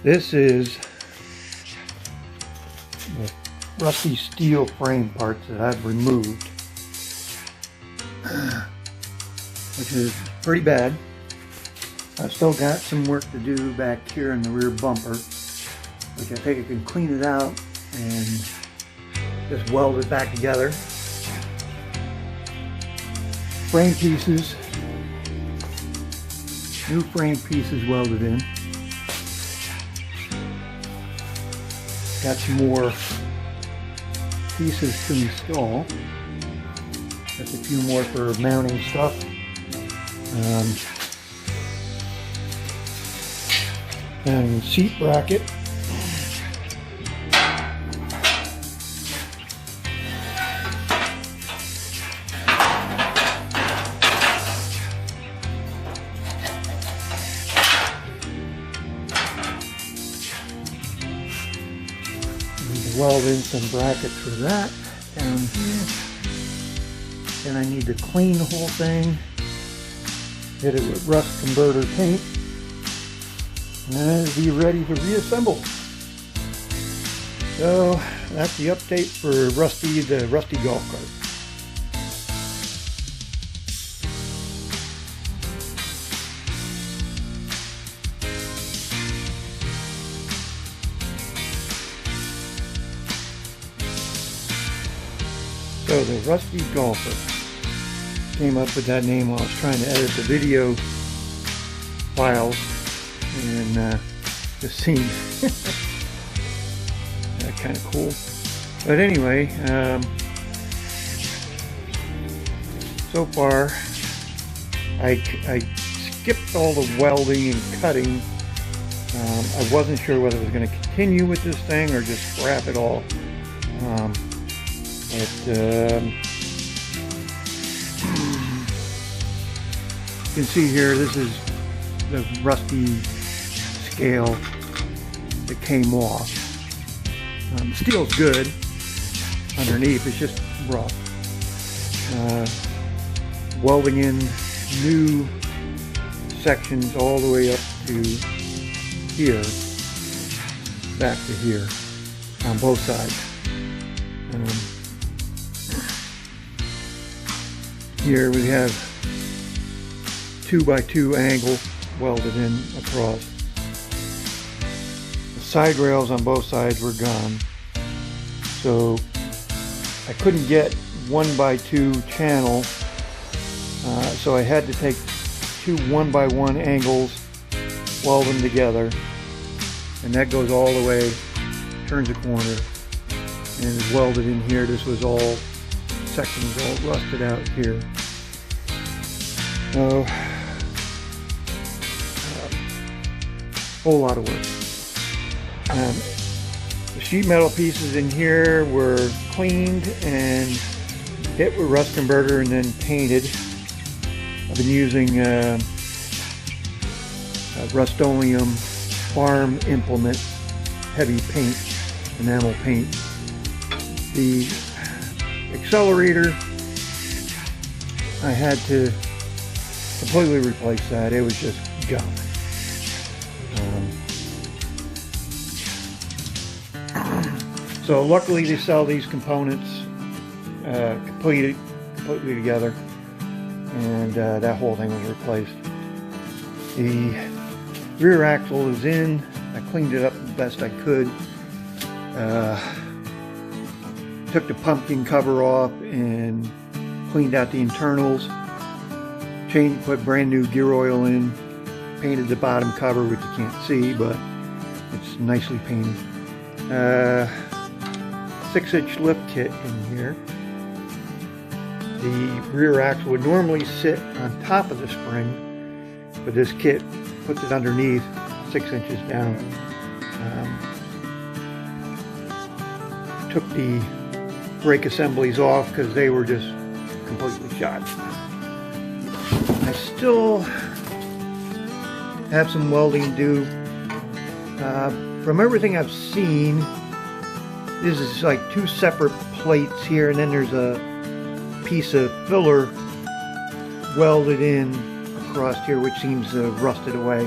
This is the rusty steel frame parts that I've removed, which is pretty bad. I've still got some work to do back here in the rear bumper, which I think I can clean it out and just weld it back together. Frame pieces, new frame pieces welded in. Got some more pieces to install. Just a few more for mounting stuff. And seat bracket. Weld in some brackets for that down here. Then I need to clean the whole thing, hit it with rust converter paint, and then it'll be ready to reassemble. So that's the update for Rusty, the Rusty golf cart. So the Rusty Golfer, came up with that name while I was trying to edit the video files, and just seemed kind of cool. But anyway, so far I skipped all the welding and cutting. I wasn't sure whether I was going to continue with this thing or just scrap it all. You can see here, this is the rusty scale that came off. The steel's good underneath, it's just rough. Welding in new sections all the way up to here, back to here, on both sides. Here we have 2x2 angle welded in across. The side rails on both sides were gone, so I couldn't get 1x2 channel, so I had to take two 1x1 angles, weld them together, and that goes all the way, turns a corner, and is welded in here. This was all sections all rusted out here. So, whole lot of work. The sheet metal pieces in here were cleaned and hit with rust converter and then painted. I've been using Rust-Oleum farm implement heavy paint, enamel paint. The accelerator, I had to completely replace that. It was just gone. So luckily they sell these components completely together, and that whole thing was replaced. The rear axle is in. I cleaned it up the best I could. Took the pumpkin cover off and cleaned out the internals, put brand new gear oil in, painted the bottom cover, which you can't see, but it's nicely painted. 6-inch lift kit in here. The rear axle would normally sit on top of the spring, but this kit puts it underneath, 6 inches down. Took the brake assemblies off because they were just completely shot. I still have some welding to do. From everything I've seen, this is like two separate plates here, and then there's a piece of filler welded in across here, which seems rusted away.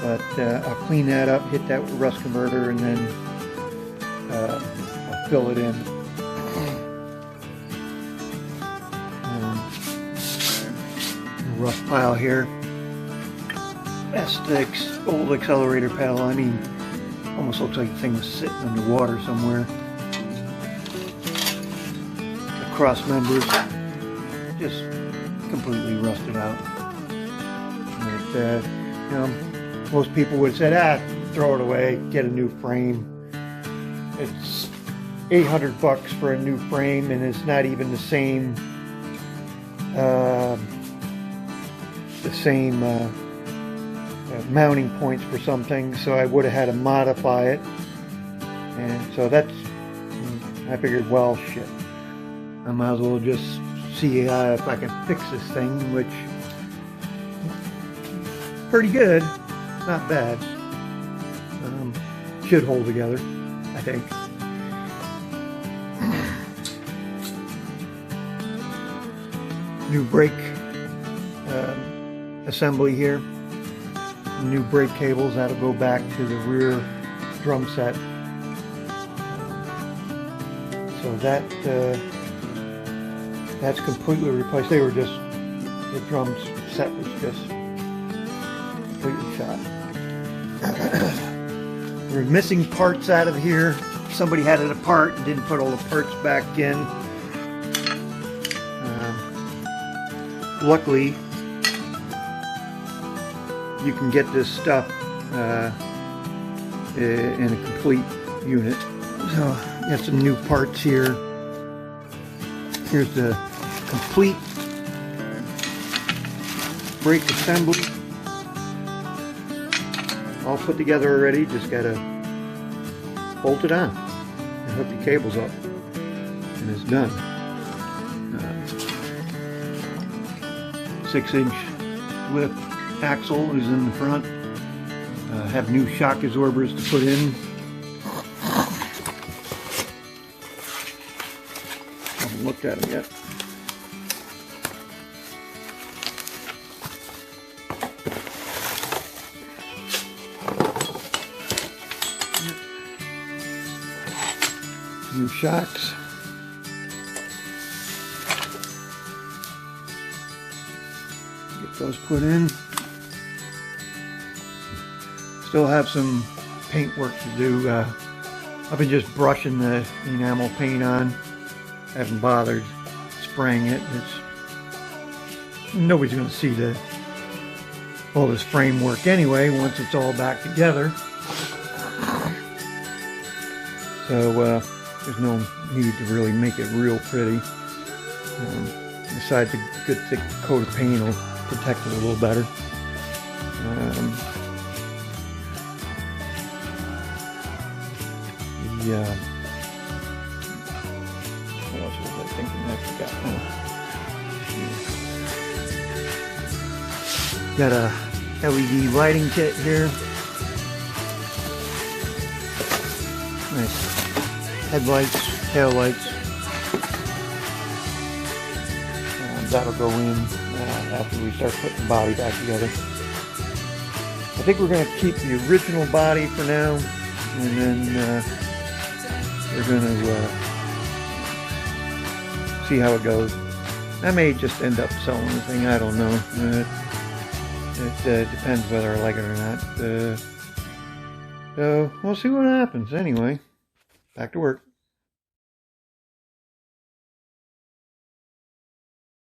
But I'll clean that up, hit that with a rust converter, and then I'll fill it in. A rough pile here. That's the old accelerator pedal. I mean, almost looks like the thing was sitting underwater somewhere. The cross members just completely rusted out. But, you know, most people would have said, throw it away, get a new frame. It's $800 for a new frame, and it's not even the same mounting points for some things, so I would have had to modify it. And so that's, I figured, well, shit, I might as well just see if I can fix this thing, which pretty good, not bad. Should hold together, I think. New brake assembly here. New brake cables that'll go back to the rear drum set. So that's completely replaced. They were just, the drum set was just completely shot. We're missing parts out of here. Somebody had it apart and didn't put all the parts back in. Luckily, you can get this stuff in a complete unit. So, got some new parts here. Here's the complete brake assembly. All put together already. Just gotta bolt it on and hook the cables up, and it's done. 6-inch lift axle is in the front. Have new shock absorbers to put in. Haven't looked at them yet. New shocks. Get those put in. Still have some paint work to do. I've been just brushing the enamel paint on. Haven't bothered spraying it. Nobody's going to see all this framework anyway once it's all back together. So there's no need to really make it real pretty. Besides, a good thick coat of paint will protect it a little better. What else was I thinking I forgot? Got a LED lighting kit here. Nice headlights, tail lights. That'll go in after we start putting the body back together. I think we're going to keep the original body for now, and then we're going to see how it goes. I may just end up selling the thing, I don't know. It depends whether I like it or not. So we'll see what happens. Anyway, back to work.